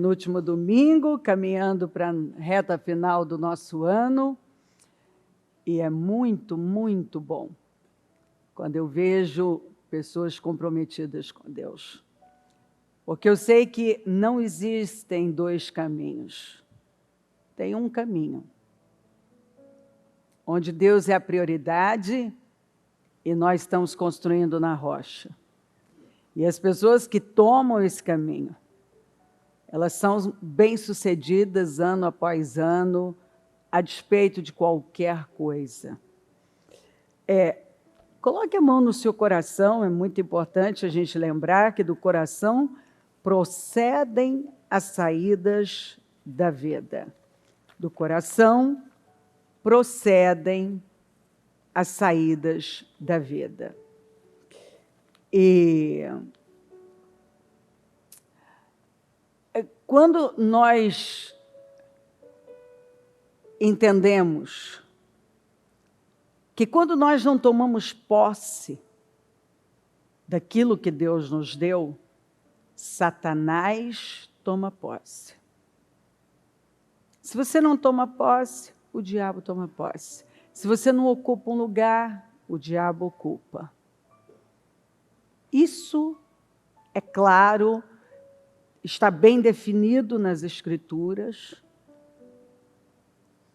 penúltimo domingo, caminhando para a reta final do nosso ano, e é muito, muito bom quando eu vejo pessoas comprometidas com Deus. Porque eu sei que não existem dois caminhos, tem um caminho, onde Deus é a prioridade e nós estamos construindo na rocha. E as pessoas que tomam esse caminho, elas são bem-sucedidas ano após ano, a despeito de qualquer coisa. Coloque a mão no seu coração, é muito importante a gente lembrar que do coração procedem as saídas da vida. Do coração procedem as saídas da vida. E quando nós entendemos que quando nós não tomamos posse daquilo que Deus nos deu, Satanás toma posse. Se você não toma posse, o diabo toma posse. Se você não ocupa um lugar, o diabo ocupa. Isso, é claro, está bem definido nas Escrituras.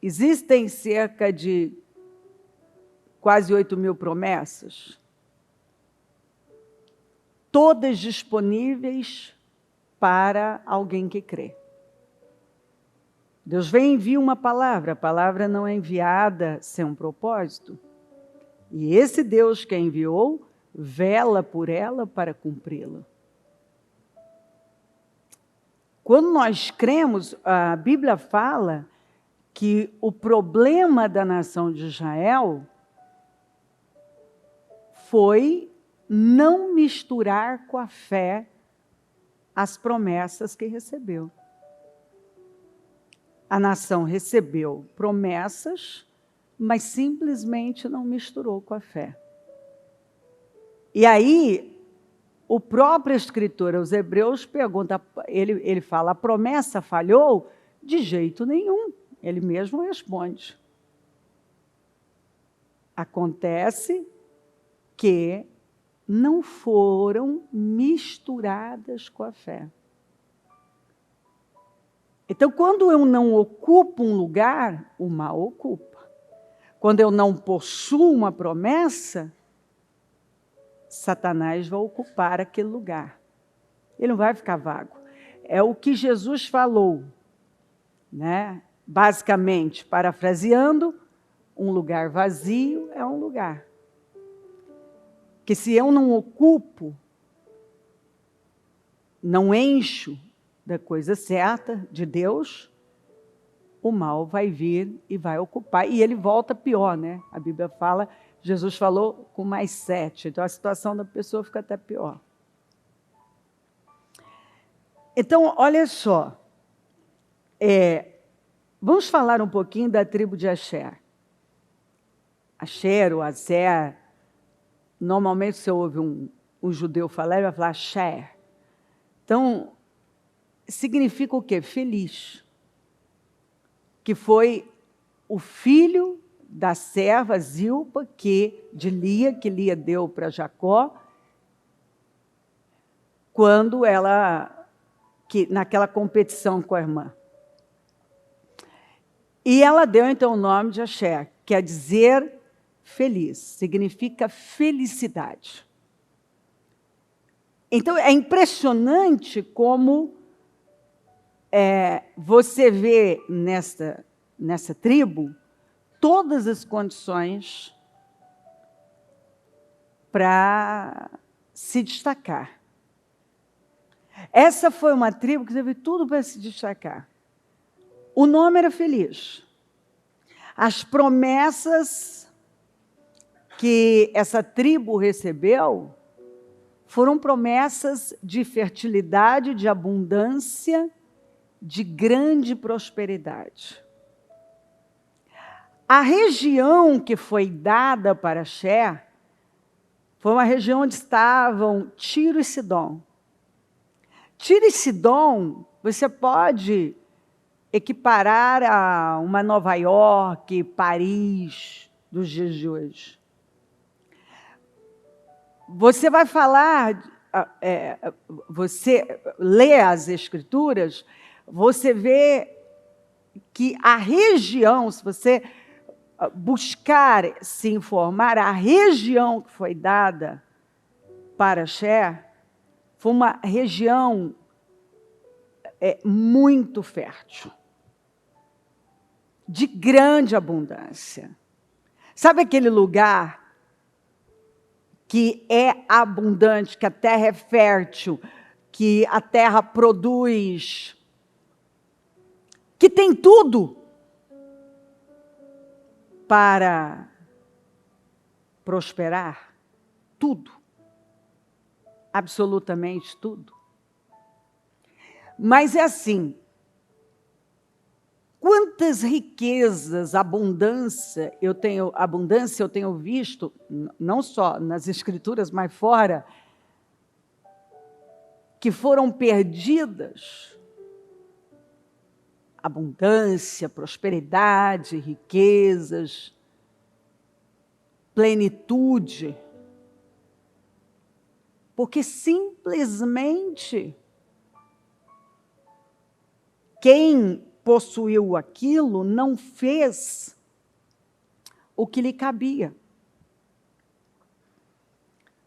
Existem cerca de quase 8.000 promessas, todas disponíveis para alguém que crê. Deus vem e envia uma palavra, a palavra não é enviada sem um propósito. E esse Deus que a enviou, vela por ela para cumpri-la. Quando nós cremos, a Bíblia fala que o problema da nação de Israel foi não misturar com a fé as promessas que recebeu. A nação recebeu promessas, mas simplesmente não misturou com a fé. E aí, o próprio escritor aos Hebreus pergunta, ele fala, a promessa falhou? De jeito nenhum. Ele mesmo responde. Acontece que não foram misturadas com a fé. Então, quando eu não ocupo um lugar, o mal ocupa. Quando eu não possuo uma promessa, Satanás vai ocupar aquele lugar. Ele não vai ficar vago. É o que Jesus falou, né? Basicamente, parafraseando, um lugar vazio é um lugar. Que se eu não ocupo, não encho da coisa certa de Deus, o mal vai vir e vai ocupar. E ele volta pior, né? A Bíblia fala, Jesus falou com mais 7. Então, a situação da pessoa fica até pior. Então, olha só. Vamos falar um pouquinho da tribo de Asher. Asher ou Azer. Normalmente, se eu ouve um judeu falar, ele vai falar Asher. Então, significa o quê? Feliz. Que foi o filho da serva Zilpa, de Lia, que Lia deu para Jacó, quando naquela competição com a irmã. E ela deu então o nome de Asher, quer dizer feliz, significa felicidade. Então, é impressionante como você vê nessa tribo todas as condições para se destacar. Essa foi uma tribo que teve tudo para se destacar. O nome era feliz. As promessas que essa tribo recebeu foram promessas de fertilidade, de abundância, de grande prosperidade. A região que foi dada para Asher foi uma região onde estavam Tiro e Sidom. Tira esse dom, você pode equiparar a uma Nova York, Paris dos dias de hoje. Você vai falar, você lê as Escrituras, você vê que a região, se você buscar se informar, a região que foi dada para Axé foi uma região muito fértil, de grande abundância. Sabe aquele lugar que é abundante, que a terra é fértil, que a terra produz, que tem tudo para prosperar? Tudo. Absolutamente tudo. Mas é assim, quantas riquezas, abundância eu tenho visto, não só nas Escrituras, mas fora, que foram perdidas. Abundância, prosperidade, riquezas, plenitude. Porque simplesmente quem possuiu aquilo não fez o que lhe cabia,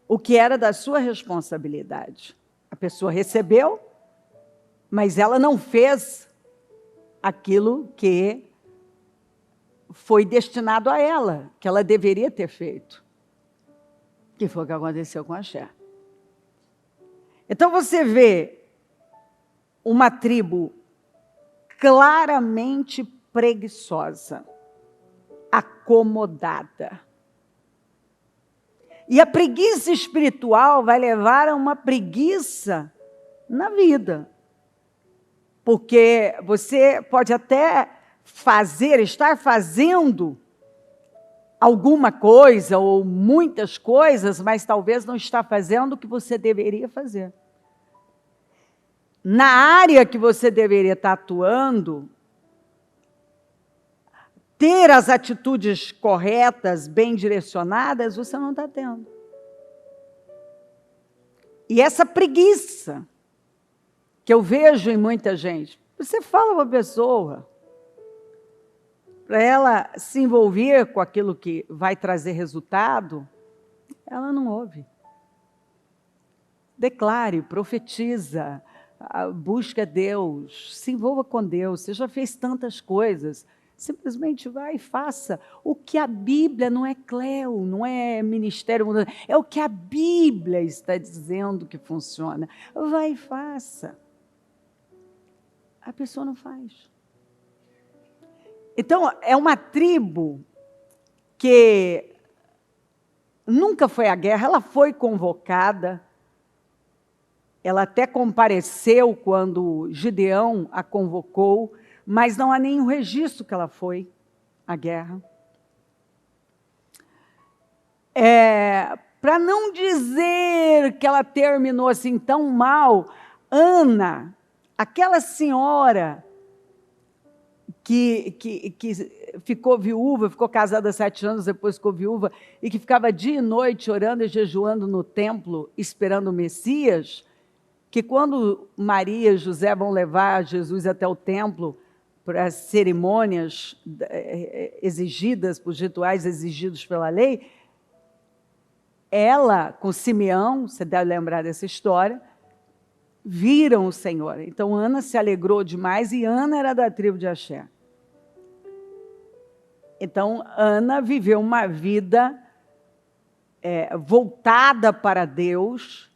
o que era da sua responsabilidade. A pessoa recebeu, mas ela não fez aquilo que foi destinado a ela, que ela deveria ter feito, que foi o que aconteceu com Axé. Então você vê uma tribo claramente preguiçosa, acomodada. E a preguiça espiritual vai levar a uma preguiça na vida. Porque você pode até estar fazendo alguma coisa ou muitas coisas, mas talvez não está fazendo o que você deveria fazer. Na área que você deveria estar atuando, ter as atitudes corretas, bem direcionadas, você não está tendo. E essa preguiça que eu vejo em muita gente, você fala para a pessoa, para ela se envolver com aquilo que vai trazer resultado, ela não ouve. Declare, profetiza, busca Deus, se envolva com Deus. Você já fez tantas coisas, simplesmente vai e faça o que a Bíblia, não é clero, não é ministério, é o que a Bíblia está dizendo que funciona. Vai e faça. A pessoa não faz. Então, é uma tribo que nunca foi à guerra, ela foi convocada, ela até compareceu quando Gideão a convocou, mas não há nenhum registro que ela foi à guerra. Para não dizer que ela terminou assim tão mal, Ana, aquela senhora que ficou viúva, ficou casada há 7 anos, depois ficou viúva, e que ficava dia e noite orando e jejuando no templo, esperando o Messias, que quando Maria e José vão levar Jesus até o templo, para as cerimônias exigidas, para os rituais exigidos pela lei, ela, com Simeão, você deve lembrar dessa história, viram o Senhor. Então, Ana se alegrou demais, e Ana era da tribo de Axé. Então, Ana viveu uma vida voltada para Deus,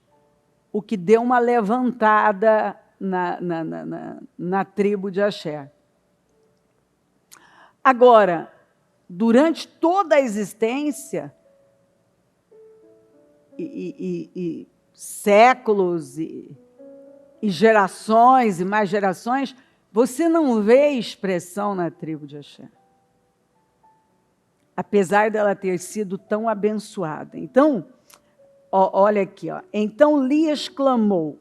o que deu uma levantada na tribo de Axé. Agora, durante toda a existência, e séculos, e gerações, e mais gerações, você não vê expressão na tribo de Axé. Apesar dela ter sido tão abençoada. Então, olha aqui, ó. Então Elias clamou: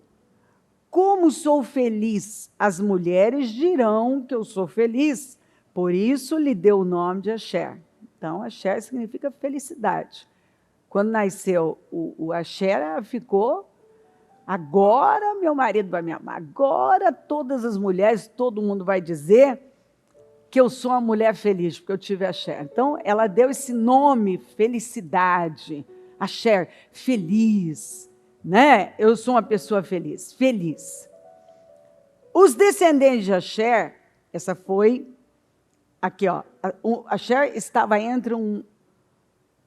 como sou feliz, as mulheres dirão que eu sou feliz. Por isso lhe deu o nome de Asher. Então, Asher significa felicidade. Quando nasceu o Asher, ela ficou, agora meu marido vai me amar, agora todas as mulheres, todo mundo vai dizer que eu sou uma mulher feliz, porque eu tive Asher. Então, ela deu esse nome, felicidade, Asher, feliz, né? Eu sou uma pessoa feliz, feliz. Os descendentes de Asher, essa foi, aqui ó, Asher estava entre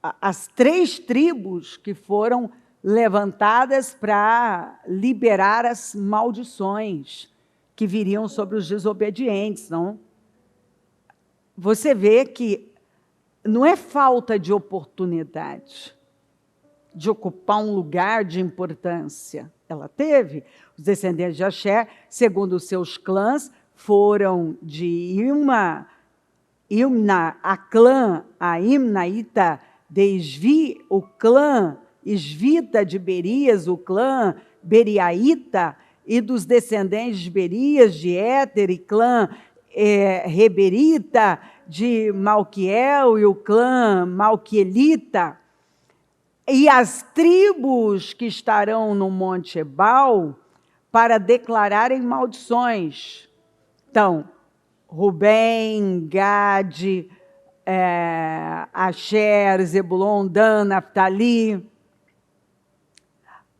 as 3 tribos que foram levantadas para liberar as maldições que viriam sobre os desobedientes, não? Você vê que não é falta de oportunidade de ocupar um lugar de importância. Ela teve. Os descendentes de Asher, segundo os seus clãs, foram de Imna, a clã, a Imnaíta de Isvi, o clã Isvita de Berias, o clã Beriaíta, e dos descendentes de Berias, de Éter, e clã Reberita, de Malquiel, e o clã Malquielita, e as tribos que estarão no Monte Ebal para declararem maldições. Então, Rubem, Gade, Asher, Zebulon, Dan, Naftali.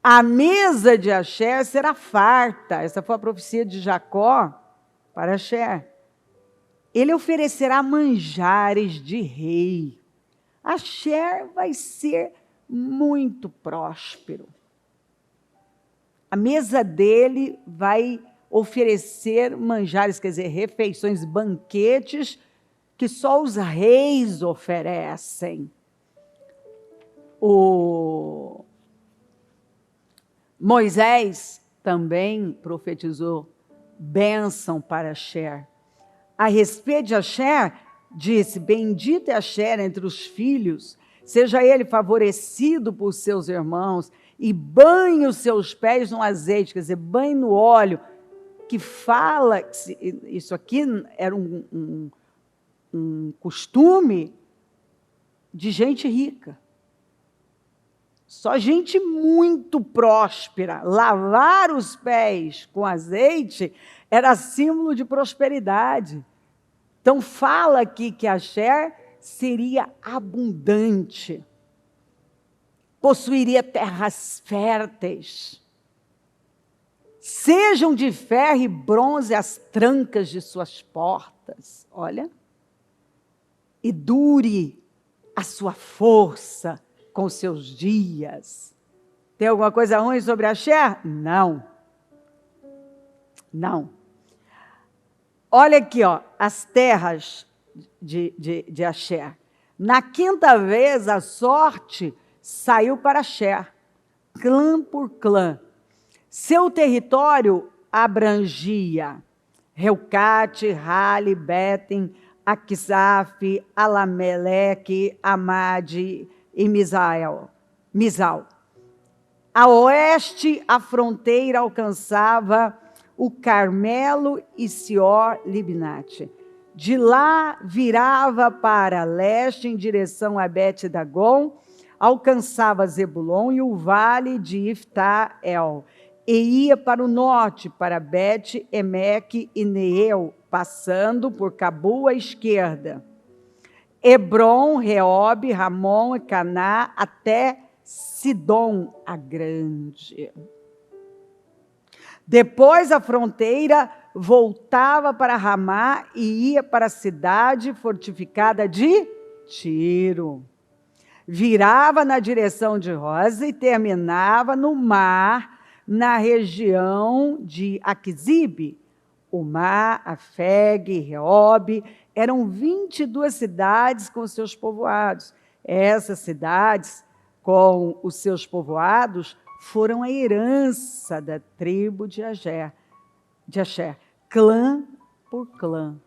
A mesa de Asher será farta. Essa foi a profecia de Jacó para Asher. Ele oferecerá manjares de rei. Asher vai ser muito próspero. A mesa dele vai oferecer manjares, quer dizer, refeições, banquetes que só os reis oferecem. O Moisés também profetizou bênção para Asher. A respeito de Asher, disse: bendito é Asher entre os filhos, seja ele favorecido por seus irmãos, e banhe os seus pés no azeite, quer dizer, banhe no óleo, que fala, isso aqui era um costume de gente rica. Só gente muito próspera. Lavar os pés com azeite era símbolo de prosperidade. Então fala aqui que Asher seria abundante, possuiria terras férteis, sejam de ferro e bronze as trancas de suas portas, olha, e dure a sua força com seus dias. Tem alguma coisa ruim sobre Asher? Não. Não. Olha aqui, ó, as terras de Asher. Na 5ª vez, a sorte saiu para Asher, clã por clã. Seu território abrangia Reucate, Rale, Betem, Aquisaf, Alameleque, Amade e Misal. A oeste, a fronteira alcançava o Carmelo e Sior-Libnate. De lá virava para leste em direção a Bet-Dagon, alcançava Zebulon e o vale de Ifta-El, e ia para o norte, para Bet-Emeque e Neel, passando por Cabu à esquerda. Hebron, Reobe, Ramon e Caná, até Sidom a Grande. Depois a fronteira voltava para Ramá e ia para a cidade fortificada de Tiro. Virava na direção de Rosa e terminava no mar, na região de Aquisibe. O mar, Afeg, Reobe, eram 22 cidades com seus povoados. Essas cidades, com os seus povoados, foram a herança da tribo de Asher, clã por clã.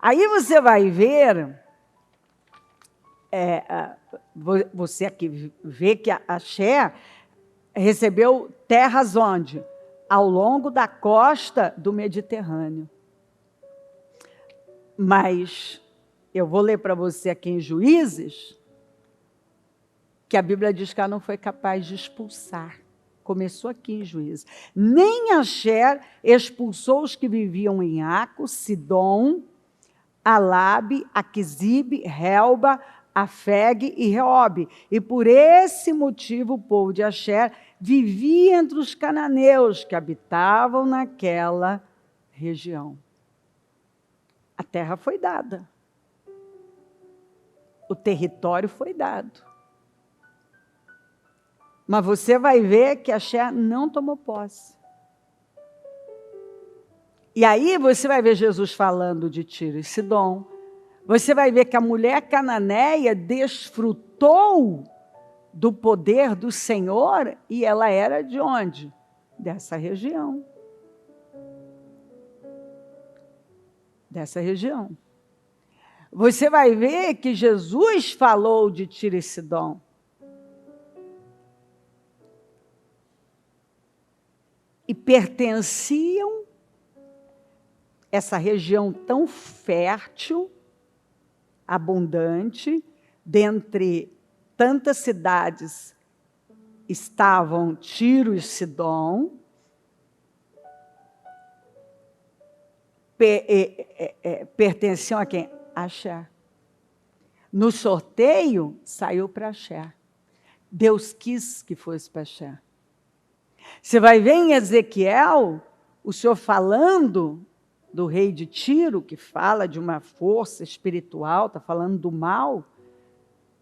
Aí você vai ver, você aqui vê que Asher recebeu terras onde? ao longo da costa do Mediterrâneo. Mas eu vou ler para você aqui em Juízes, que a Bíblia diz que ela não foi capaz de expulsar. Começou aqui em Juízes. Nem Axer expulsou os que viviam em Aco, Sidom, Alabe, Aquisibe, Helba, Afeg e Reobe. E por esse motivo o povo de Axer vivia entre os cananeus que habitavam naquela região. A terra foi dada. O território foi dado. Mas você vai ver que Axer não tomou posse. E aí você vai ver Jesus falando de Tiro e Sidom. Você vai ver que a mulher cananeia desfrutou do poder do Senhor e ela era de onde? Dessa região. Dessa região. Você vai ver que Jesus falou de Tiro e Sidom. E pertenciam essa região tão fértil, abundante, dentre tantas cidades estavam Tiro e Sidom, pertenciam a quem? Axer. No sorteio, saiu para Axer. Deus quis que fosse para Axer. Você vai ver em Ezequiel, o Senhor falando do rei de Tiro, que fala de uma força espiritual, está falando do mal,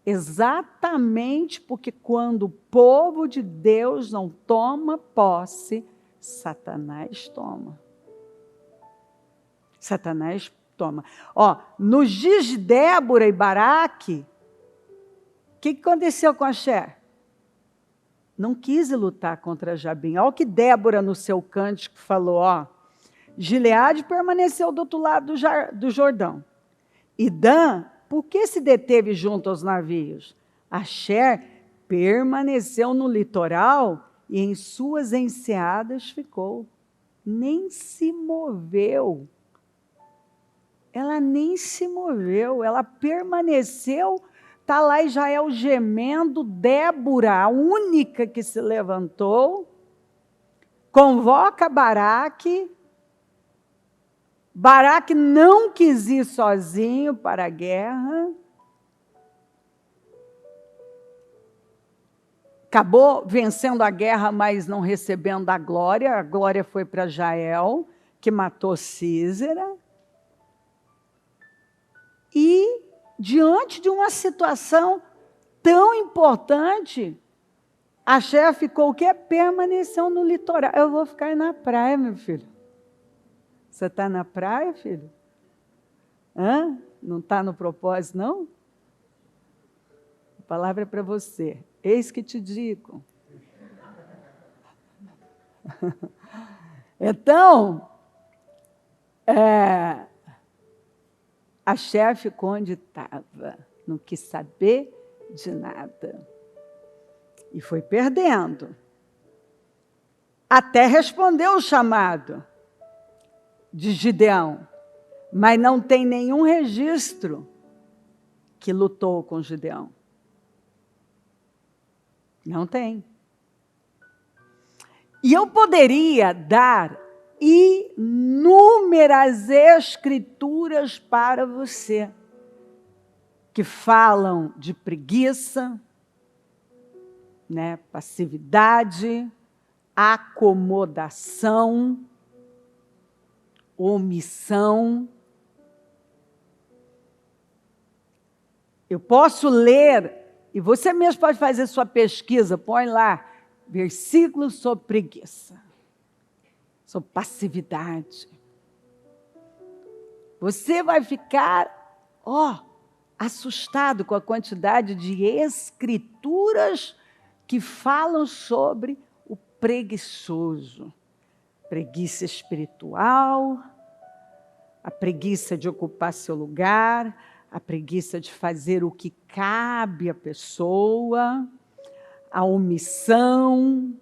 exatamente porque quando o povo de Deus não toma posse, Satanás toma. Satanás toma. Nos dias de Débora e Baraque, o que aconteceu com Axer? Não quis lutar contra Jabim. Olha o que Débora, no seu cântico, falou, Gileade permaneceu do outro lado do Jordão. E Dan, por que se deteve junto aos navios? Axer permaneceu no litoral e em suas enseadas ficou. Nem se moveu. Ela nem se moveu, ela permaneceu. Está lá Israel gemendo, Débora, a única que se levantou, convoca Baraque. Baraque não quis ir sozinho para a guerra. Acabou vencendo a guerra, mas não recebendo a glória. A glória foi para Jael, que matou Sísera. E, diante de uma situação tão importante, Axer ficou o quê? Permaneceu no litoral. Eu vou ficar aí na praia, meu filho. Você está na praia, filho? Não está no propósito, não? A palavra é para você. Eis que te digo. Então, Axer ficou onde estava, não quis saber de nada. E foi perdendo. Até respondeu o chamado de Gideão, mas não tem nenhum registro que lutou com Gideão. Não tem. E eu poderia dar inúmeras escrituras para você, que falam de preguiça, passividade, acomodação, omissão. Eu posso ler, e você mesmo pode fazer sua pesquisa, põe lá, versículos sobre preguiça, sobre passividade. Você vai ficar, assustado com a quantidade de escrituras que falam sobre o preguiçoso. Preguiça espiritual, a preguiça de ocupar seu lugar, a preguiça de fazer o que cabe à pessoa, a omissão.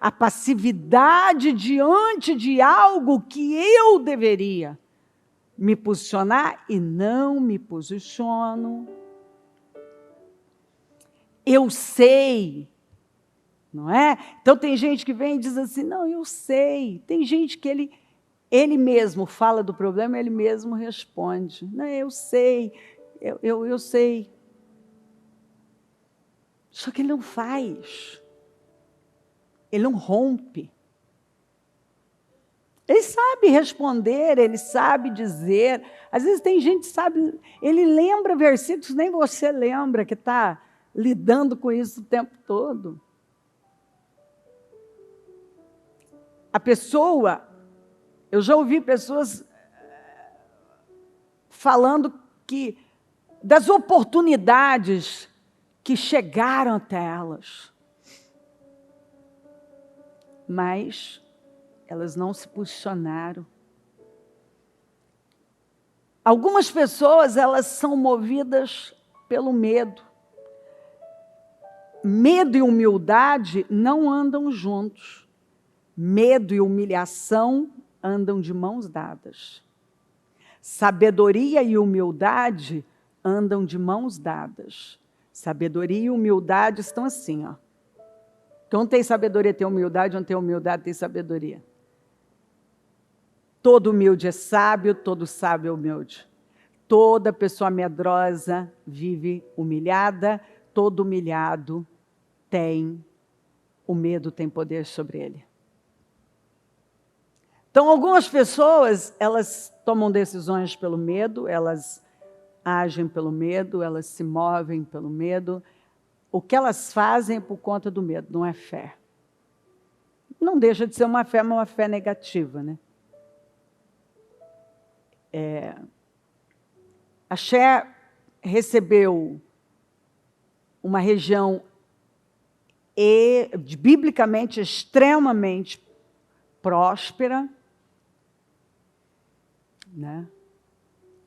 a passividade diante de algo que eu deveria me posicionar e não me posiciono. Eu sei, não é? Então tem gente que vem e diz assim, não, eu sei. Tem gente que ele mesmo fala do problema, ele mesmo responde. Não, eu sei, eu sei. Só que ele não faz. Ele não rompe. Ele sabe responder, ele sabe dizer. Às vezes tem gente que sabe, ele lembra versículos, nem você lembra, que está lidando com isso o tempo todo. A pessoa, eu já ouvi pessoas falando que das oportunidades que chegaram até elas, mas elas não se posicionaram. Algumas pessoas, elas são movidas pelo medo. Medo e humildade não andam juntos. Medo e humilhação andam de mãos dadas. Sabedoria e humildade andam de mãos dadas. Sabedoria e humildade estão assim, ó. Então, tem sabedoria, tem humildade, não tem humildade, tem sabedoria. Todo humilde é sábio, todo sábio é humilde. Toda pessoa medrosa vive humilhada, todo humilhado o medo tem poder sobre ele. Então, algumas pessoas, elas tomam decisões pelo medo, elas agem pelo medo, elas se movem pelo medo. O que elas fazem é por conta do medo, não é fé. Não deixa de ser uma fé, mas uma fé negativa, né? Axé recebeu uma região biblicamente extremamente próspera, né?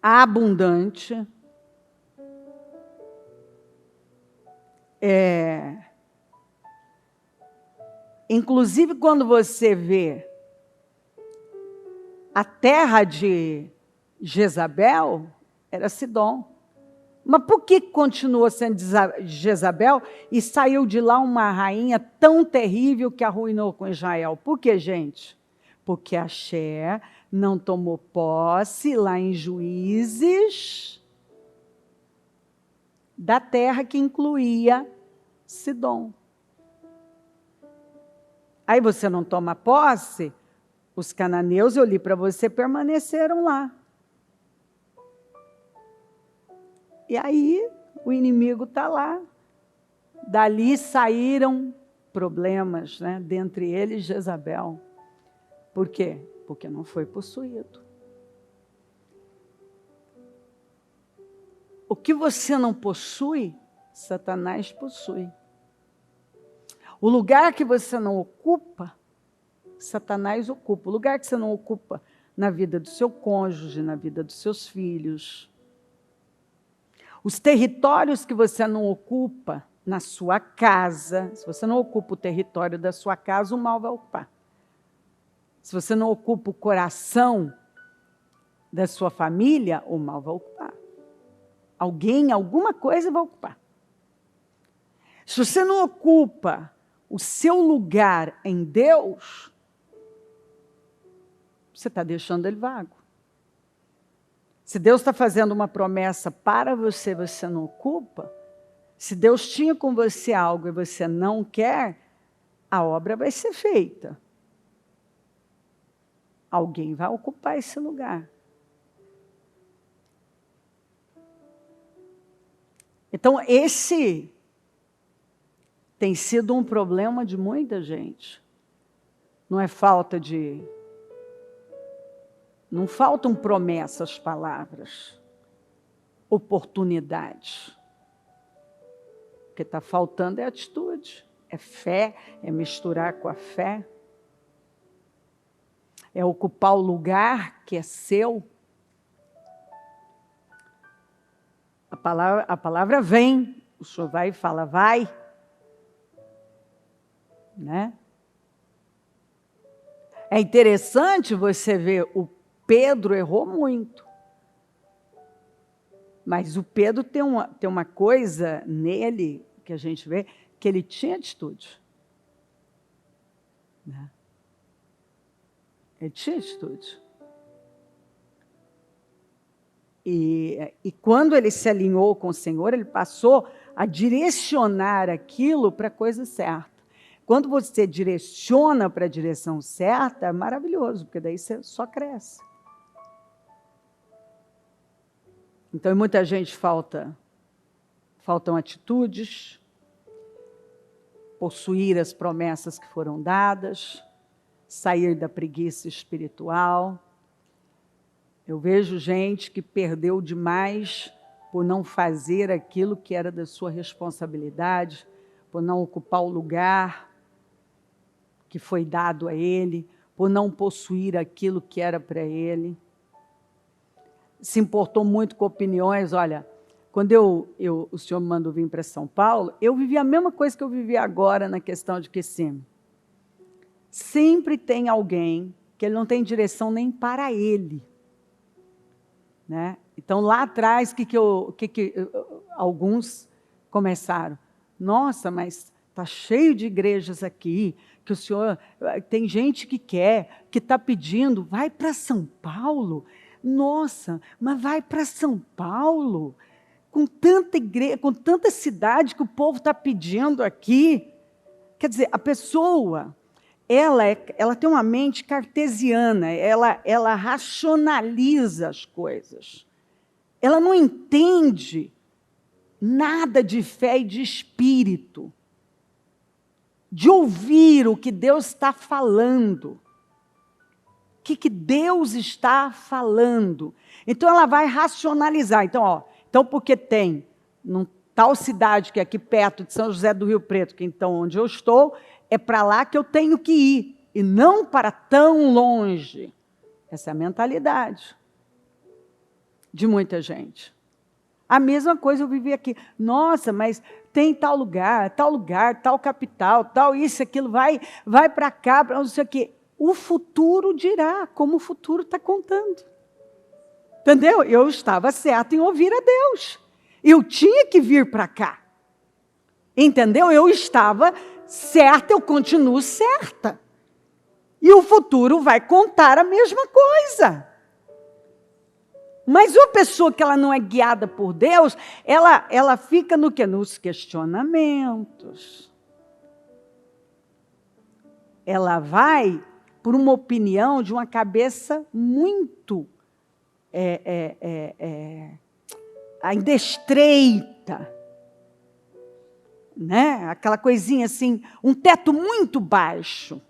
Abundante. Inclusive, quando você vê a terra de Jezabel, era Sidom. Mas por que continuou sendo Jezabel e saiu de lá uma rainha tão terrível que arruinou com Israel? Por que, gente? Porque Axé não tomou posse lá em Juízes da terra que incluía Sidom. Aí você não toma posse, os cananeus, eu li para você, permaneceram lá. E aí o inimigo está lá. Dali saíram problemas, né? Dentre eles Jezabel. Por quê? Porque não foi possuído. O que você não possui, Satanás possui. O lugar que você não ocupa, Satanás ocupa. O lugar que você não ocupa na vida do seu cônjuge, na vida dos seus filhos. Os territórios que você não ocupa na sua casa, se você não ocupa o território da sua casa, o mal vai ocupar. Se você não ocupa o coração da sua família, o mal vai ocupar. Alguém, alguma coisa vai ocupar. Se você não ocupa o seu lugar em Deus, você está deixando ele vago. Se Deus está fazendo uma promessa para você, você não ocupa. Se Deus tinha com você algo e você não quer, a obra vai ser feita. Alguém vai ocupar esse lugar. Então, esse tem sido um problema de muita gente. Não é falta de... Não faltam promessas, palavras, oportunidades. O que está faltando é atitude, é fé, é misturar com a fé, é ocupar o lugar que é seu. A palavra vem, o senhor vai e fala, vai, né? É interessante você ver, o Pedro errou muito. Mas o Pedro tem uma coisa nele, que a gente vê, que ele tinha atitude. Né? Ele tinha atitude. E quando ele se alinhou com o Senhor, ele passou a direcionar aquilo para a coisa certa. Quando você direciona para a direção certa, é maravilhoso, porque daí você só cresce. Então, muita gente faltam atitudes, possuir as promessas que foram dadas, sair da preguiça espiritual. Eu vejo gente que perdeu demais por não fazer aquilo que era da sua responsabilidade, por não ocupar o lugar que foi dado a ele, por não possuir aquilo que era para ele. Se importou muito com opiniões. Olha, quando o senhor me mandou vir para São Paulo, eu vivi a mesma coisa que eu vivi agora na questão de Kissimmee. Sempre tem alguém que ele não tem direção nem para ele. Né? Então, lá atrás, alguns começaram? Nossa, mas está cheio de igrejas aqui, que o senhor... Tem gente que está pedindo, vai para São Paulo. Nossa, mas vai para São Paulo, com tanta igreja, com tanta cidade que o povo está pedindo aqui. Quer dizer, a pessoa, ela tem uma mente cartesiana, ela racionaliza as coisas. Ela não entende nada de fé e de espírito, de ouvir o que Deus está falando. O que Deus está falando. Então, ela vai racionalizar. Então, porque tem tal cidade que é aqui perto de São José do Rio Preto, que então onde eu estou, é para lá que eu tenho que ir, e não para tão longe. Essa é a mentalidade de muita gente. A mesma coisa eu vivi aqui. Nossa, mas tem tal lugar, tal capital, tal isso, aquilo, vai para cá, para não sei o quê. O futuro dirá, como o futuro está contando. Entendeu? Eu estava certa em ouvir a Deus. Eu tinha que vir para cá. Entendeu? Eu estava certa, eu continuo certa. E o futuro vai contar a mesma coisa. Mas uma pessoa que ela não é guiada por Deus, ela fica no quê? Nos questionamentos. Ela vai por uma opinião de uma cabeça muito ainda estreita, né? Aquela coisinha assim, um teto muito baixo.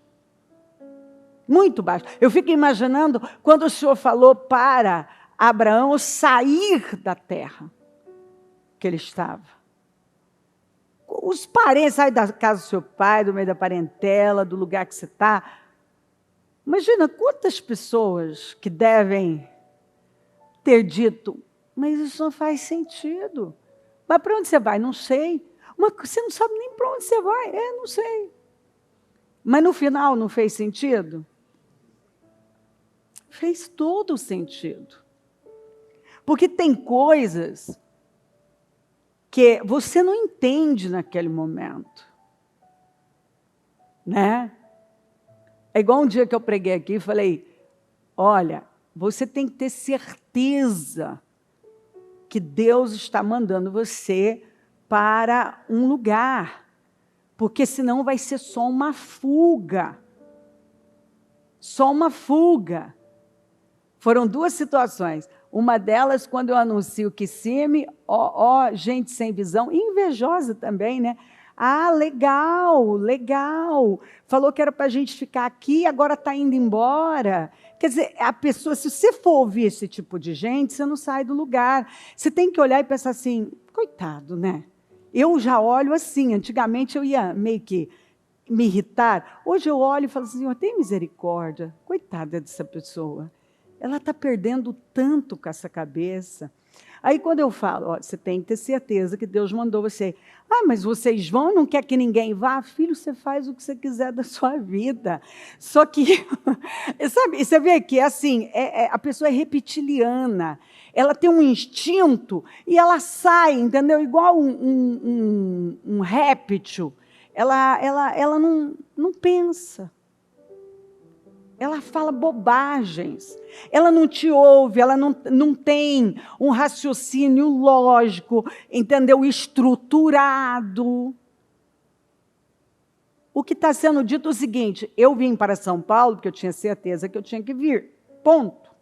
Muito baixo. Eu fico imaginando quando o Senhor falou para Abraão sair da terra que ele estava. Os parentes, sai da casa do seu pai, do meio da parentela, do lugar que você está. Imagina quantas pessoas que devem ter dito, mas isso não faz sentido. Mas para onde você vai? Não sei. Mas você não sabe nem para onde você vai. Não sei. Mas no final não fez sentido? Fez todo sentido. Porque tem coisas que você não entende naquele momento. Né? É igual um dia que eu preguei aqui e falei, olha, você tem que ter certeza que Deus está mandando você para um lugar, porque senão vai ser só uma fuga. Só uma fuga. Foram duas situações. Uma delas, quando eu anuncio Kissimmee, gente sem visão, invejosa também, né? Ah, legal, legal. Falou que era para a gente ficar aqui, agora está indo embora. Quer dizer, a pessoa, se você for ouvir esse tipo de gente, você não sai do lugar. Você tem que olhar e pensar assim, coitado, né? Eu já olho assim, antigamente eu ia meio que me irritar. Hoje eu olho e falo assim, Senhor, tem misericórdia. Coitada dessa pessoa. Ela está perdendo tanto com essa cabeça. Aí quando eu falo, ó, você tem que ter certeza que Deus mandou você. Ah, mas vocês vão, não quer que ninguém vá? Filho, você faz o que você quiser da sua vida. Só que, sabe, você vê que assim, a pessoa é reptiliana. Ela tem um instinto e ela sai, entendeu? Igual um réptil. Ela não pensa. Ela fala bobagens, ela não te ouve, ela não tem um raciocínio lógico, entendeu? Estruturado. O que está sendo dito é o seguinte: eu vim para São Paulo porque eu tinha certeza que eu tinha que vir, ponto.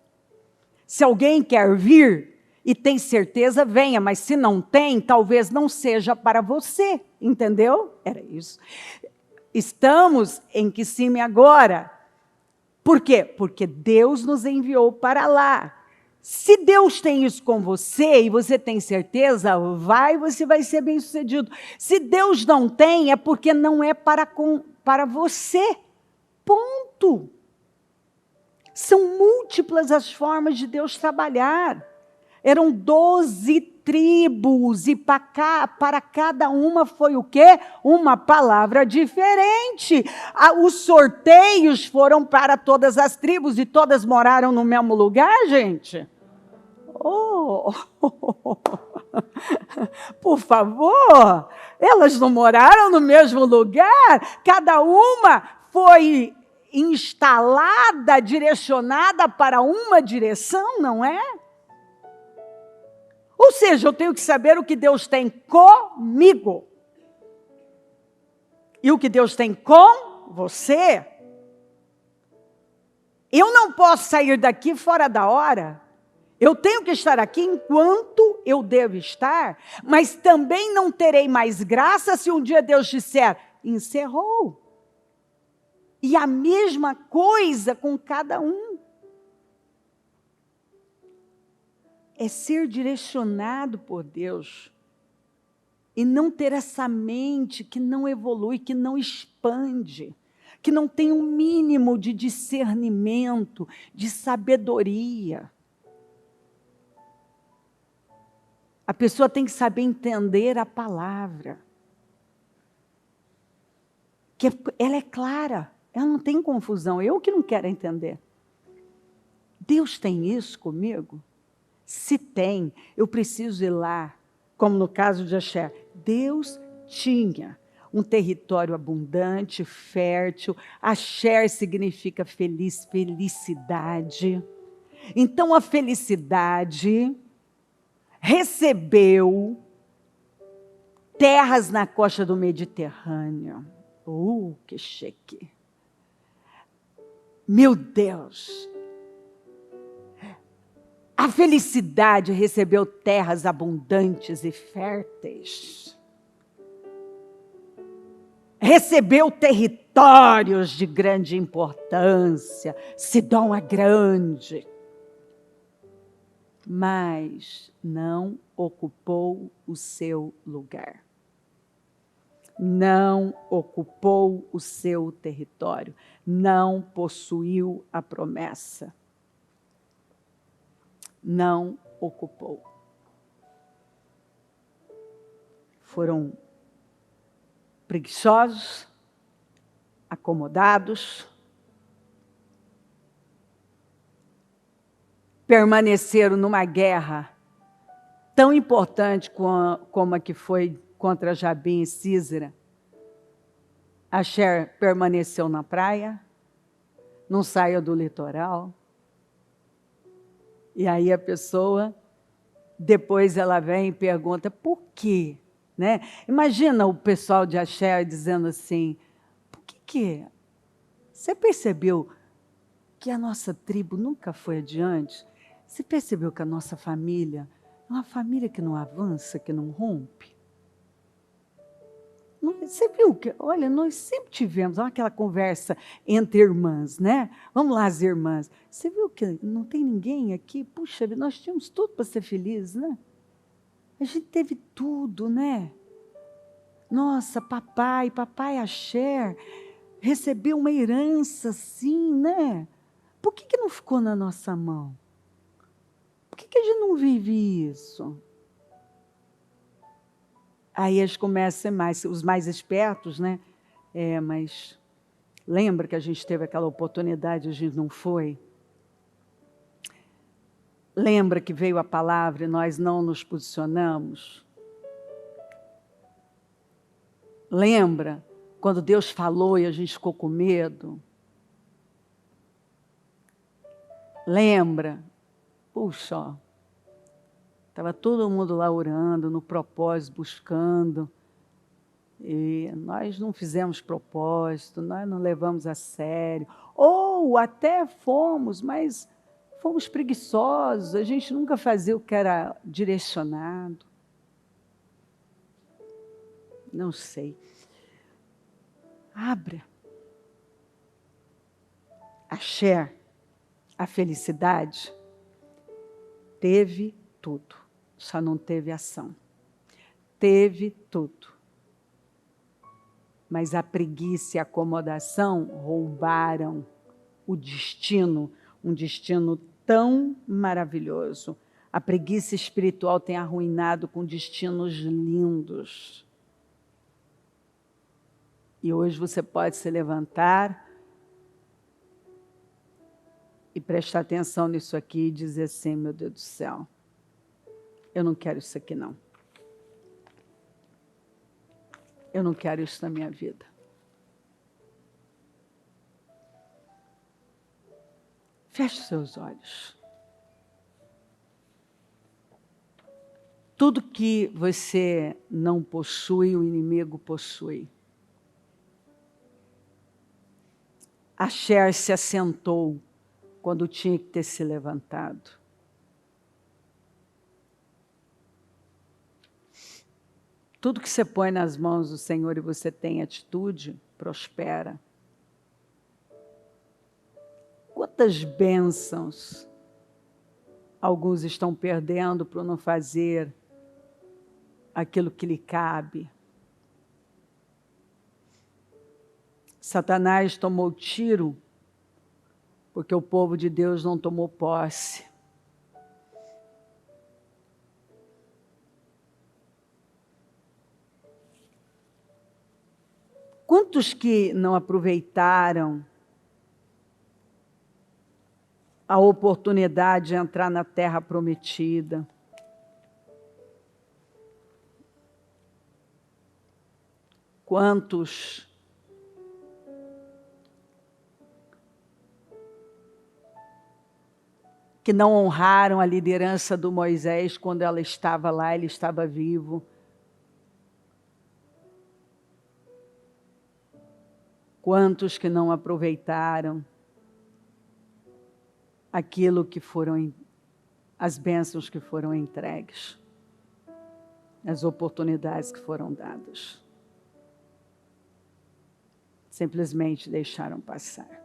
Se alguém quer vir e tem certeza, venha, mas se não tem, talvez não seja para você, entendeu? Era isso. Estamos em Kissimmee agora. Por quê? Porque Deus nos enviou para lá. Se Deus tem isso com você e você tem certeza, você vai ser bem-sucedido. Se Deus não tem, é porque não é para você. Ponto. São múltiplas as formas de Deus trabalhar. Eram 12 tribos e para cada uma foi o quê? Uma palavra diferente. Os sorteios foram para todas as tribos e todas moraram no mesmo lugar, gente? Oh, por favor, elas não moraram no mesmo lugar, cada uma foi instalada, direcionada para uma direção, não é? Ou seja, eu tenho que saber o que Deus tem comigo. E o que Deus tem com você. Eu não posso sair daqui fora da hora. Eu tenho que estar aqui enquanto eu devo estar. Mas também não terei mais graça se um dia Deus disser, encerrou. E a mesma coisa com cada um. É ser direcionado por Deus e não ter essa mente que não evolui, que não expande, que não tem um mínimo de discernimento, de sabedoria. A pessoa tem que saber entender a palavra, que ela é clara, ela não tem confusão, eu que não quero entender. Deus tem isso comigo? Se tem, eu preciso ir lá, como no caso de Asher. Deus tinha um território abundante, fértil. Asher significa felicidade. Então a felicidade recebeu terras na costa do Mediterrâneo. Que chique! Meu Deus! A felicidade recebeu terras abundantes e férteis. Recebeu territórios de grande importância. Sidom é grande. Mas não ocupou o seu lugar. Não ocupou o seu território. Não possuiu a promessa. Não ocupou. Foram preguiçosos, acomodados, permaneceram numa guerra tão importante como a que foi contra Jabim e Sísera. Asher permaneceu na praia, não saiu do litoral. E aí a pessoa, depois ela vem e pergunta, por quê? Né? Imagina o pessoal de Asher dizendo assim, por que você percebeu que a nossa tribo nunca foi adiante? Você percebeu que a nossa família é uma família que não avança, que não rompe? Você viu que, olha, nós sempre tivemos aquela conversa entre irmãs, né? Vamos lá, as irmãs. Você viu que não tem ninguém aqui? Puxa, nós tínhamos tudo para ser felizes, né? A gente teve tudo, né? Nossa, papai Asher recebeu uma herança assim, né? Por que não ficou na nossa mão? Por que a gente não vive isso? Aí eles começam a ser mais, os mais espertos, né? Mas lembra que a gente teve aquela oportunidade e a gente não foi? Lembra que veio a palavra e nós não nos posicionamos? Lembra quando Deus falou e a gente ficou com medo? Lembra? Puxa, ó, estava todo mundo lá orando, no propósito, buscando. E nós não fizemos propósito, nós não levamos a sério. Ou até fomos, mas fomos preguiçosos, a gente nunca fazia o que era direcionado. Não sei. Abra. Axé, a felicidade, teve tudo, só não teve ação. Teve tudo. Mas a preguiça e a acomodação roubaram o destino, um destino tão maravilhoso. A preguiça espiritual tem arruinado com destinos lindos. E hoje você pode se levantar e prestar atenção nisso aqui e dizer assim, meu Deus do céu, eu não quero isso aqui não. Eu não quero isso na minha vida. Feche seus olhos. Tudo que você não possui, o inimigo possui. A Cher se assentou quando tinha que ter se levantado. Tudo que você põe nas mãos do Senhor e você tem atitude, prospera. Quantas bênçãos alguns estão perdendo por não fazer aquilo que lhe cabe. Satanás tomou tiro porque o povo de Deus não tomou posse. Quantos que não aproveitaram a oportunidade de entrar na terra prometida? Quantos que não honraram a liderança do Moisés quando ela estava lá, ele estava vivo? Quantos que não aproveitaram aquilo que foram, as bênçãos que foram entregues, as oportunidades que foram dadas? Simplesmente deixaram passar.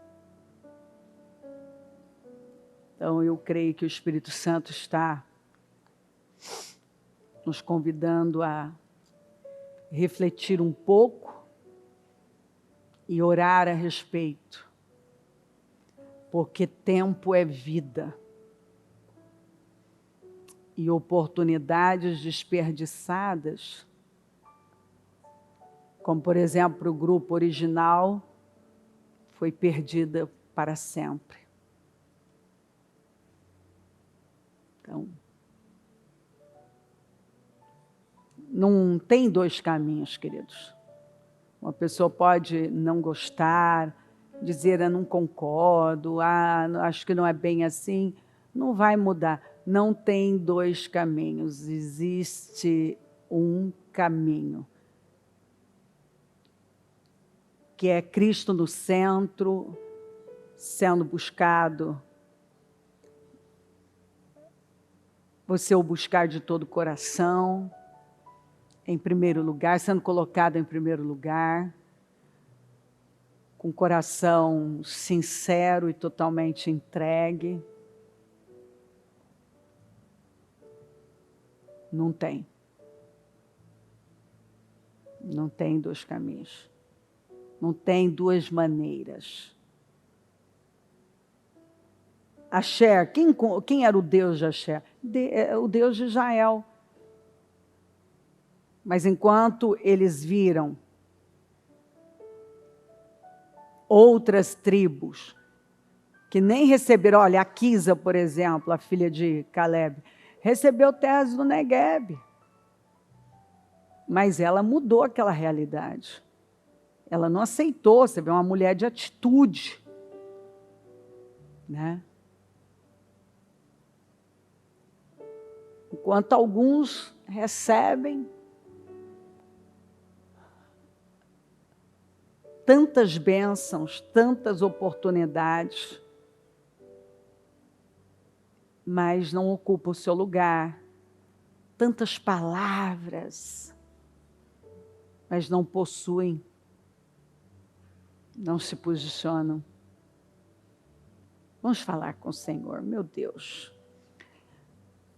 Então eu creio que o Espírito Santo está nos convidando a refletir um pouco e orar a respeito, porque tempo é vida e oportunidades desperdiçadas, como por exemplo o grupo original, foi perdida para sempre. Então, não tem dois caminhos, queridos. Uma pessoa pode não gostar, dizer eu não concordo, acho que não é bem assim, não vai mudar. Não tem dois caminhos, existe um caminho, que é Cristo no centro, sendo buscado. Você o buscar de todo o coração, em primeiro lugar, sendo colocado em primeiro lugar, com o coração sincero e totalmente entregue. Não tem. Não tem dois caminhos. Não tem duas maneiras. Axé, quem era o Deus de Axé? O Deus de Israel. Mas enquanto eles viram outras tribos que nem receberam, olha, Aquisa, por exemplo, a filha de Caleb, recebeu terras do Negueb. Mas ela mudou aquela realidade. Ela não aceitou, você vê uma mulher de atitude, né? Enquanto alguns recebem tantas bênçãos, tantas oportunidades, mas não ocupam o seu lugar, tantas palavras, mas não possuem, não se posicionam. Vamos falar com o Senhor, meu Deus.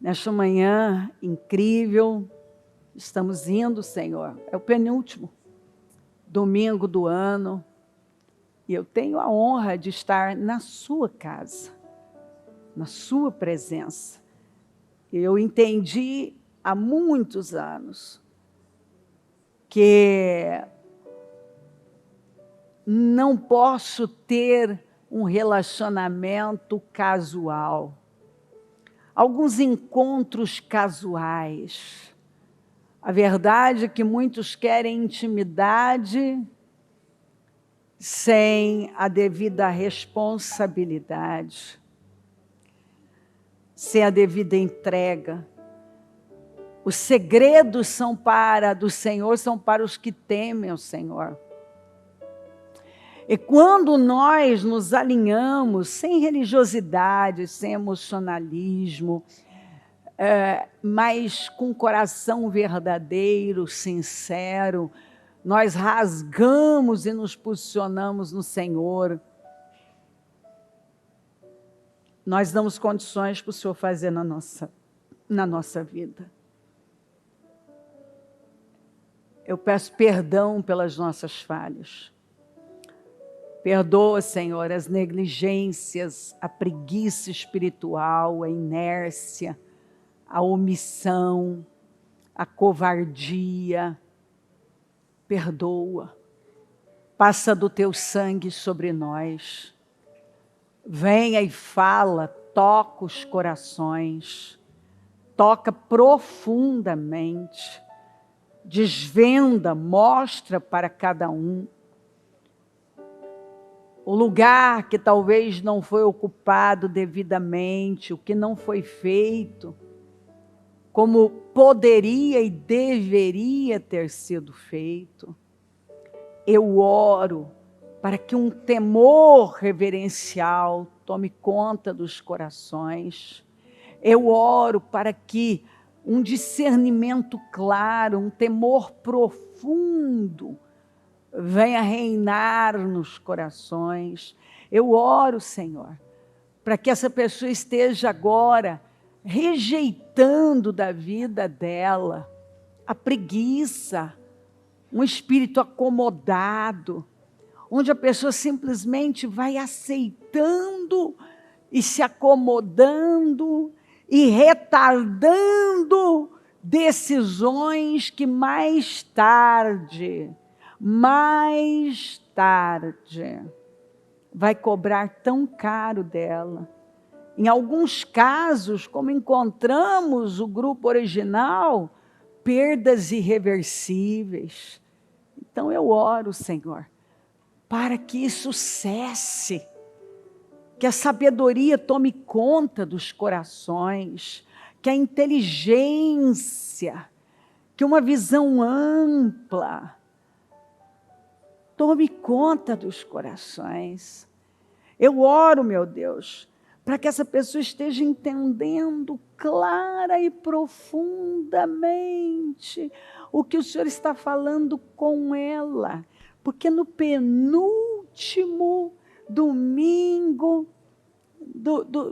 Nesta manhã incrível, estamos indo, Senhor, é o penúltimo domingo do ano, e eu tenho a honra de estar na sua casa, na sua presença. Eu entendi há muitos anos que não posso ter um relacionamento casual, alguns encontros casuais. A verdade é que muitos querem intimidade sem a devida responsabilidade, sem a devida entrega. Os segredos do Senhor são para os que temem o Senhor. E quando nós nos alinhamos sem religiosidade, sem emocionalismo, mas com coração verdadeiro, sincero, nós rasgamos e nos posicionamos no Senhor. Nós damos condições para o Senhor fazer na nossa vida. Eu peço perdão pelas nossas falhas. Perdoa, Senhor, as negligências, a preguiça espiritual, a inércia, a omissão, a covardia. Perdoa. Passa do teu sangue sobre nós. Venha e fala, toca os corações, toca profundamente, desvenda, mostra para cada um o lugar que talvez não foi ocupado devidamente, o que não foi feito, como poderia e deveria ter sido feito. Eu oro para que um temor reverencial tome conta dos corações. Eu oro para que um discernimento claro, um temor profundo venha reinar nos corações. Eu oro, Senhor, para que essa pessoa esteja agora rejeitando da vida dela a preguiça, um espírito acomodado, onde a pessoa simplesmente vai aceitando e se acomodando e retardando decisões que mais tarde vai cobrar tão caro dela. Em alguns casos, como encontramos o grupo original, perdas irreversíveis. Então eu oro, Senhor, para que isso cesse, que a sabedoria tome conta dos corações, que a inteligência, que uma visão ampla tome conta dos corações. Eu oro, meu Deus, para que essa pessoa esteja entendendo clara e profundamente o que o Senhor está falando com ela. Porque no penúltimo domingo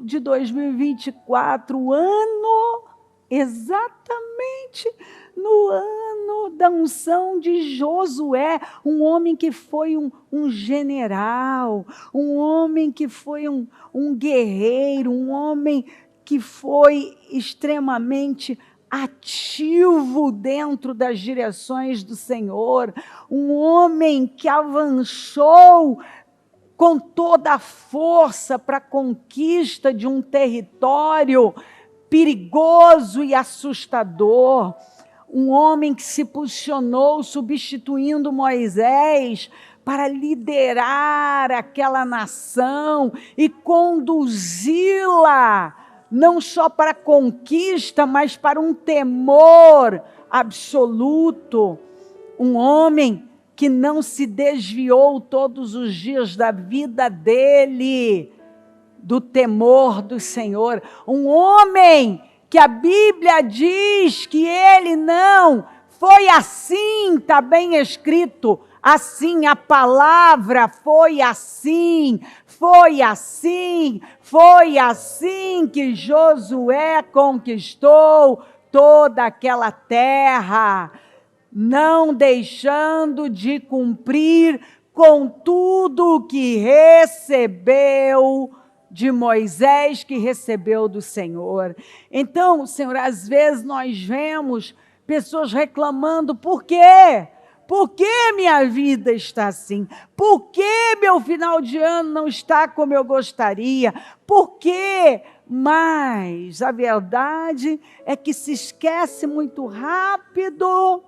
de 2024, o ano exatamente no ano da unção de Josué, um homem que foi um general, um homem que foi um guerreiro, um homem que foi extremamente ativo dentro das direções do Senhor, um homem que avançou com toda a força para a conquista de um território perigoso e assustador, um homem que se posicionou substituindo Moisés para liderar aquela nação e conduzi-la não só para a conquista, mas para um temor absoluto, um homem que não se desviou todos os dias da vida dele, do temor do Senhor, um homem que a Bíblia diz que ele não foi assim, está bem escrito, assim a palavra foi assim que Josué conquistou toda aquela terra, não deixando de cumprir com tudo que recebeu de Moisés, que recebeu do Senhor. Então, Senhor, às vezes nós vemos pessoas reclamando, por quê? Por que minha vida está assim? Por que meu final de ano não está como eu gostaria? Por quê? Mas a verdade é que se esquece muito rápido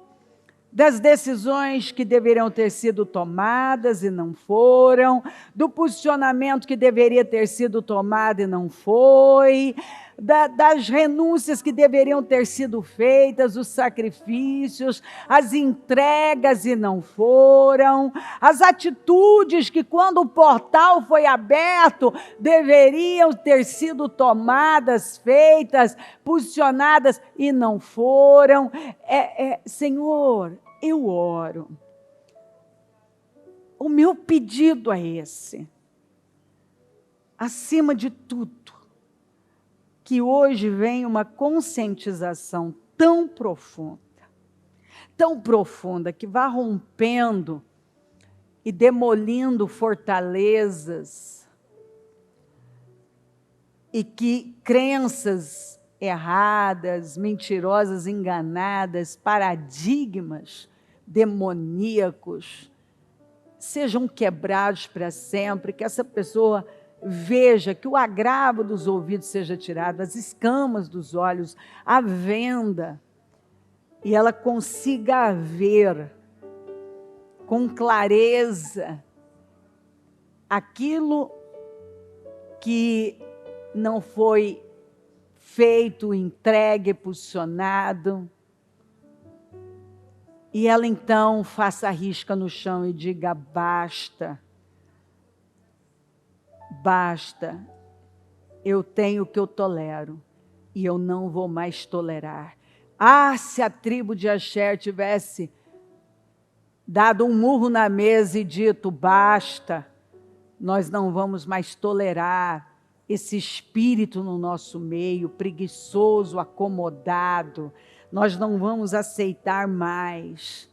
das decisões que deveriam ter sido tomadas e não foram, do posicionamento que deveria ter sido tomado e não foi, das renúncias que deveriam ter sido feitas, os sacrifícios, as entregas e não foram, as atitudes que quando o portal foi aberto, deveriam ter sido tomadas, feitas, posicionadas e não foram. Senhor, eu oro. O meu pedido é esse. Acima de tudo, que hoje vem uma conscientização tão profunda, que vá rompendo e demolindo fortalezas, e que crenças erradas, mentirosas, enganadas, paradigmas demoníacos sejam quebrados para sempre, que essa pessoa veja, que o agravo dos ouvidos seja tirado, as escamas dos olhos, a venda, e ela consiga ver com clareza aquilo que não foi feito, entregue, posicionado, e ela então faça a risca no chão e diga: basta, eu tenho o que eu tolero, e eu não vou mais tolerar. Se a tribo de Asher tivesse dado um murro na mesa e dito: basta, nós não vamos mais tolerar esse espírito no nosso meio, preguiçoso, acomodado, nós não vamos aceitar mais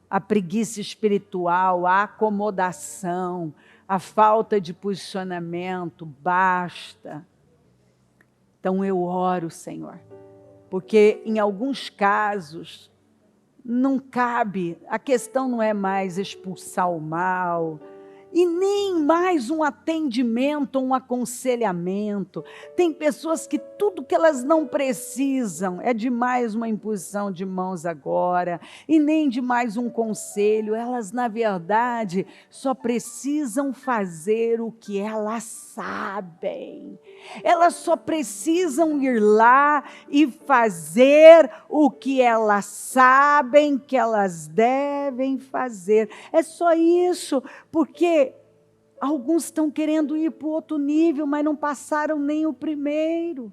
a preguiça espiritual, a acomodação, a falta de posicionamento, basta. Então eu oro, Senhor, porque em alguns casos não cabe, a questão não é mais expulsar o mal, e nem mais um atendimento, um aconselhamento. Tem pessoas que tudo que elas não precisam é de mais uma imposição de mãos agora, e nem de mais um conselho. Elas, na verdade, só precisam fazer o que elas sabem. Elas só precisam ir lá e fazer o que elas sabem que elas devem fazer. É só isso, porque alguns estão querendo ir para o outro nível, mas não passaram nem o primeiro.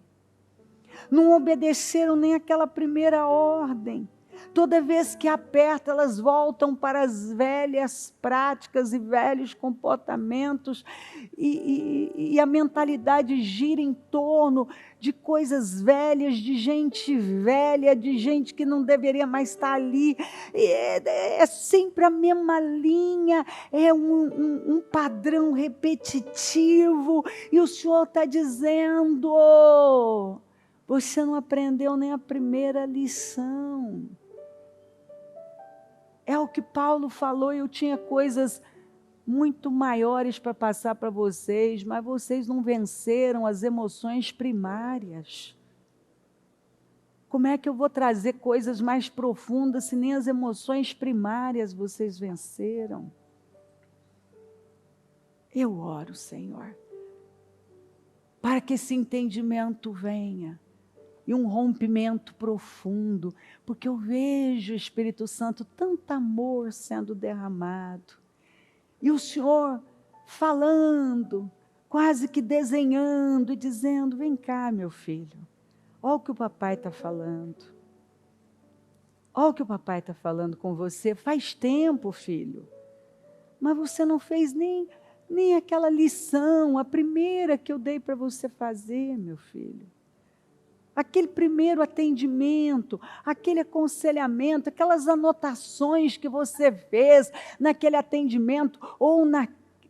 Não obedeceram nem aquela primeira ordem. Toda vez que aperta, elas voltam para as velhas práticas e velhos comportamentos, e a mentalidade gira em torno de coisas velhas, de gente velha, de gente que não deveria mais estar ali. É sempre a mesma linha, é um padrão repetitivo, e o Senhor está dizendo: você não aprendeu nem a primeira lição. É o que Paulo falou, eu tinha coisas muito maiores para passar para vocês, mas vocês não venceram as emoções primárias. Como é que eu vou trazer coisas mais profundas se nem as emoções primárias vocês venceram? Eu oro, Senhor, para que esse entendimento venha. E um rompimento profundo, porque eu vejo, Espírito Santo, tanto amor sendo derramado. E o Senhor falando, quase que desenhando e dizendo: vem cá, meu filho, olha o que o papai está falando. Olha o que o papai está falando com você. Faz tempo, filho, mas você não fez nem aquela lição, a primeira que eu dei para você fazer, meu filho. Aquele primeiro atendimento, aquele aconselhamento, aquelas anotações que você fez naquele atendimento ou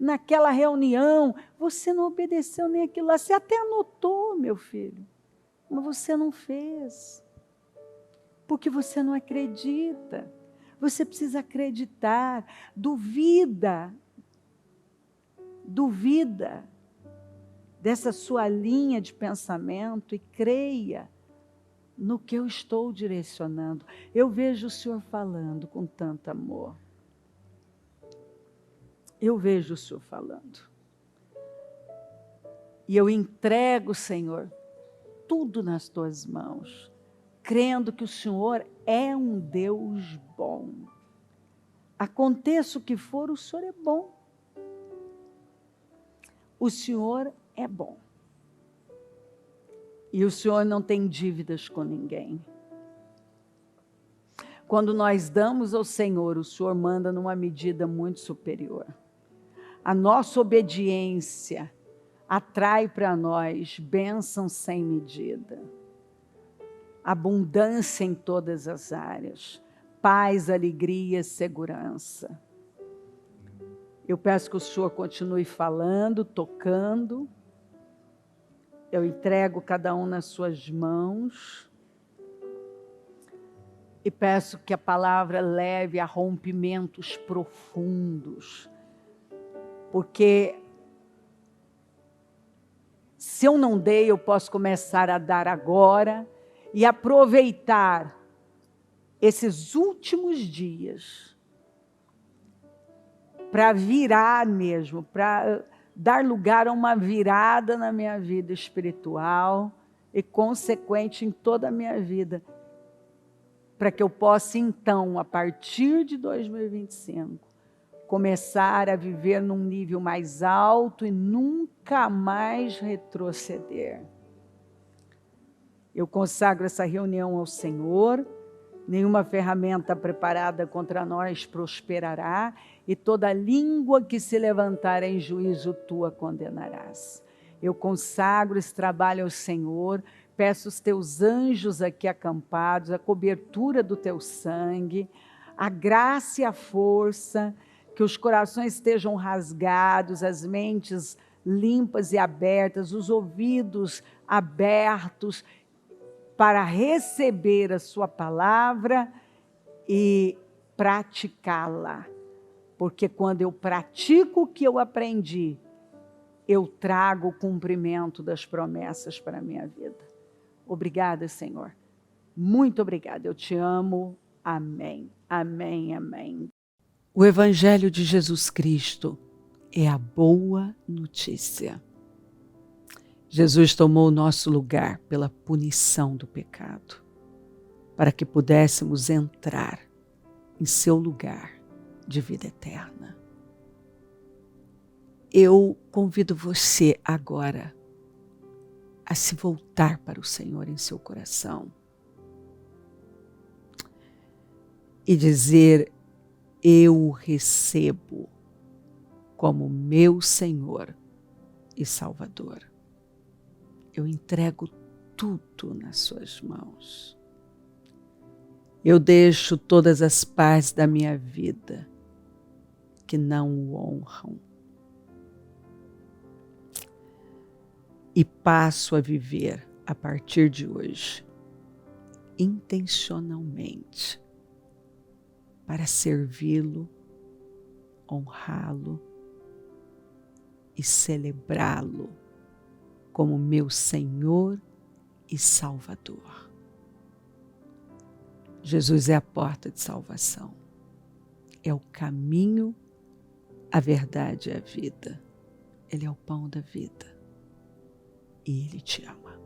naquela reunião, você não obedeceu nem aquilo lá. Você até anotou, meu filho, mas você não fez, porque você não acredita. Você precisa acreditar. Duvida dessa sua linha de pensamento e creia no que eu estou direcionando. Eu vejo o Senhor falando com tanto amor. Eu vejo o Senhor falando. E eu entrego, Senhor, tudo nas tuas mãos, crendo que o Senhor é um Deus bom. Aconteça o que for, o Senhor é bom. O Senhor é bom. E o Senhor não tem dívidas com ninguém. Quando nós damos ao Senhor, o Senhor manda numa medida muito superior. A nossa obediência atrai para nós bênção sem medida. Abundância em todas as áreas. Paz, alegria, segurança. Eu peço que o Senhor continue falando, tocando. Eu entrego cada um nas suas mãos. E peço que a palavra leve a rompimentos profundos. Porque se eu não dei, eu posso começar a dar agora e aproveitar esses últimos dias para virar mesmo, para dar lugar a uma virada na minha vida espiritual e consequente em toda a minha vida, para que eu possa então, a partir de 2025, começar a viver num nível mais alto e nunca mais retroceder. Eu consagro essa reunião ao Senhor. Nenhuma ferramenta preparada contra nós prosperará, e toda língua que se levantar em juízo tu a condenarás. Eu consagro esse trabalho ao Senhor, peço os teus anjos aqui acampados, a cobertura do teu sangue, a graça e a força, que os corações estejam rasgados, as mentes limpas e abertas, os ouvidos abertos, para receber a sua palavra e praticá-la. Porque quando eu pratico o que eu aprendi, eu trago o cumprimento das promessas para a minha vida. Obrigada, Senhor. Muito obrigada. Eu te amo. Amém. Amém, amém. O Evangelho de Jesus Cristo é a boa notícia. Jesus tomou o nosso lugar pela punição do pecado, para que pudéssemos entrar em seu lugar de vida eterna. Eu convido você agora a se voltar para o Senhor em seu coração. e dizer: eu o recebo como meu Senhor e Salvador. Eu entrego tudo nas suas mãos. Eu deixo todas as partes da minha vida que não o honram e passo a viver a partir de hoje intencionalmente para servi-lo, honrá-lo e celebrá-lo como meu Senhor e Salvador. Jesus é a porta de salvação, é o caminho, a verdade e a vida. Ele é o pão da vida e Ele te ama.